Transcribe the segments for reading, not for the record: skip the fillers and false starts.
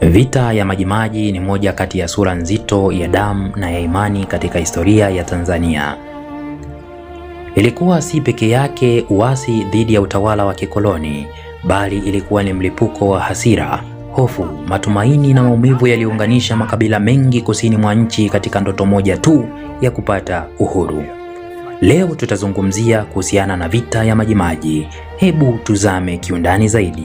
Vita ya Majimaji ni moja kati ya sura nzito ya damu na ya imani katika historia ya Tanzania. Ilikuwa si peke yake uasi dhidi ya utawala wa kikoloni, bali ilikuwa ni mlipuko wa hasira, hofu, matumaini na maumivu yaliyounganisha makabila mengi kusini mwa nchi katika ndoto moja tu ya kupata uhuru. Leo tutazungumzia kuhusiana na vita ya Majimaji. Hebu tuzame kiundani zaidi.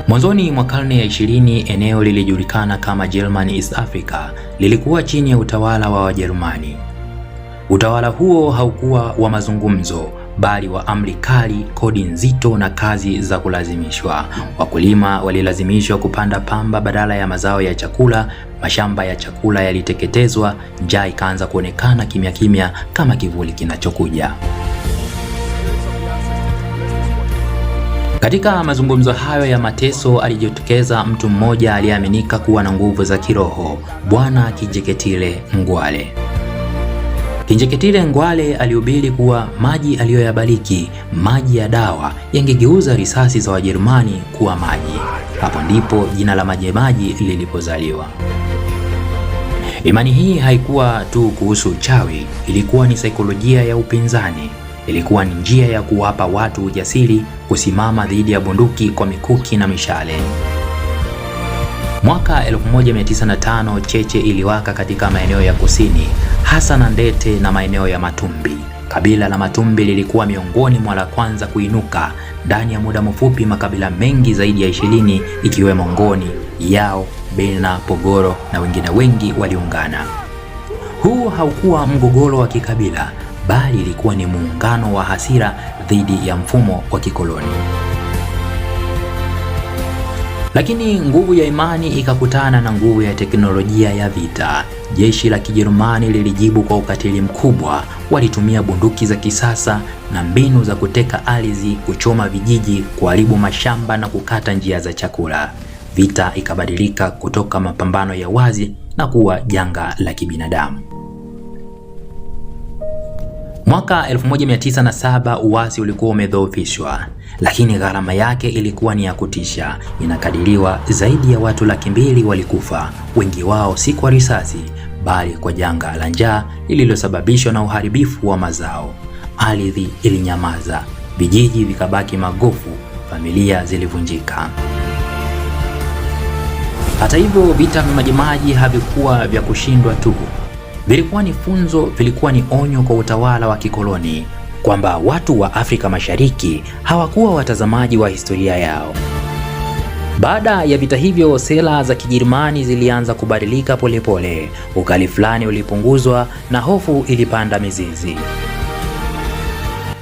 Mwanzoni mwa karne ya 20, eneo lilijulikana kama German East Africa lilikuwa chini ya utawala wa Wajerumani. Utawala huo haukuwa wa mazungumzo, bali wa amri kali, kodi nzito na kazi za kulazimishwa. Wakulima walilazimishwa kupanda pamba badala ya mazao ya chakula, mashamba ya chakula yaliteketezwa, njaa ikaanza kuonekana kimya kimya kama kivuli kinachokuja. Katika mazungumzo hayo ya mateso alijitokeza mtu mmoja aliyeaminika kuwa na nguvu za kiroho, Bwana Kinjeketile Ngwale. Kinjeketile Ngwale alihubiri kuwa maji aliyoyabariki, maji ya dawa, yangegeuza risasi za Wajerumani kuwa maji. Hapo ndipo jina la Majimaji lilipozaliwa. Imani hii haikuwa tu kuhusu uchawi, ilikuwa ni saikolojia ya upinzani. Ilikuwa ni njia ya kuwapa watu ujasiri kusimama dhidi ya bunduki kwa mikuki na mishale. Mwaka 1905 cheche iliwaka katika maeneo ya kusini, hasa Nandete na maeneo ya Matumbi. Kabila la Matumbi lilikuwa miongoni mwa la kwanza kuinuka. Ndani ya muda mfupi makabila mengi zaidi ya 20 ikiwemo Ngoni, Yao, Bena, Pogoro na wengine wengi waliungana. Huu haukuwa mgogoro wa kikabila, bali ilikuwa ni muungano wa hasira dhidi ya mfumo wa kikoloni. Lakini nguvu ya imani ikakutana na nguvu ya teknolojia ya vita. Jeshi la Kijerumani lilijibu kwa ukatili mkubwa. Walitumia bunduki za kisasa na mbinu za kuteka ardhi, kuchoma vijiji, kuharibu mashamba na kukata njia za chakula. Vita ikabadilika kutoka mapambano ya wazi na kuwa janga la kibinadamu. Mwaka 1907 uasi ulikuwa umedhoofishwa, lakini gharama yake ilikuwa ni ya kutisha. Inakadiriwa zaidi ya watu 200,000 walikufa, wengi wao si kwa risasi, bali kwa janga la njaa lililosababishwa na uharibifu wa mazao. Ardhi ilinyamaza, vijiji vikabaki magofu, familia zilivunjika. Hata hivyo, vita vya Majimaji havikuwa vya kushindwa tu. Vilikuwa ni funzo, vilikuwa ni onyo kwa utawala wa kikoloni kwamba watu wa Afrika Mashariki hawakuwa watazamaji wa historia yao. Baada ya vita hivyo, sera za Kijerumani zilianza kubadilika polepole. Ukali fulani ulipunguzwa na hofu ilipanda mizizi.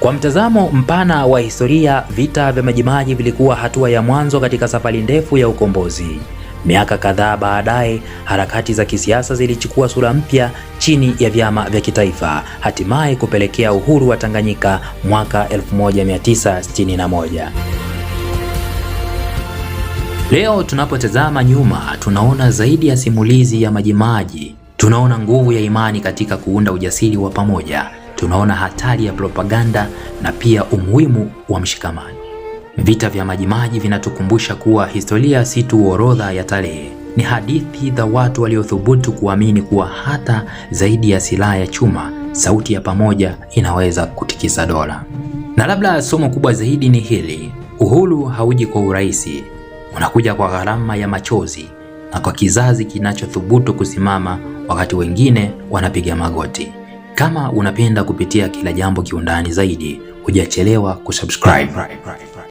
Kwa mtazamo mpana wa historia, vita vya Majimaji vilikuwa hatua ya mwanzo katika safari ndefu ya ukombozi. Miaka kadhaa baadaye, harakati za kisiasa zilichukua sura mpya chini ya vyama vya kitaifa, hatimaye kupelekea uhuru wa Tanganyika mwaka 1961. Leo tunapotazama nyuma, tunaona zaidi ya simulizi ya Majimaji. Tunaona nguvu ya imani katika kuunda ujasiri wa pamoja. Tunaona hatari ya propaganda na pia umuhimu wa mshikamano. Vita vya Majimaji vinatukumbusha kuwa historia si tu orodha ya tarehe, ni hadithi za watu waliothubutu kuamini kuwa hata zaidi ya silaha ya chuma, sauti ya pamoja inaweza kutikisa dola. Na labda somo kubwa zaidi ni hili: uhuru hauji kwa urahisi, unakuja kwa gharama ya machozi na kwa kizazi kinachothubutu kusimama wakati wengine wanapiga magoti. Kama unapenda kupitia kila jambo kiundani zaidi, hujachelewa kusubscribe.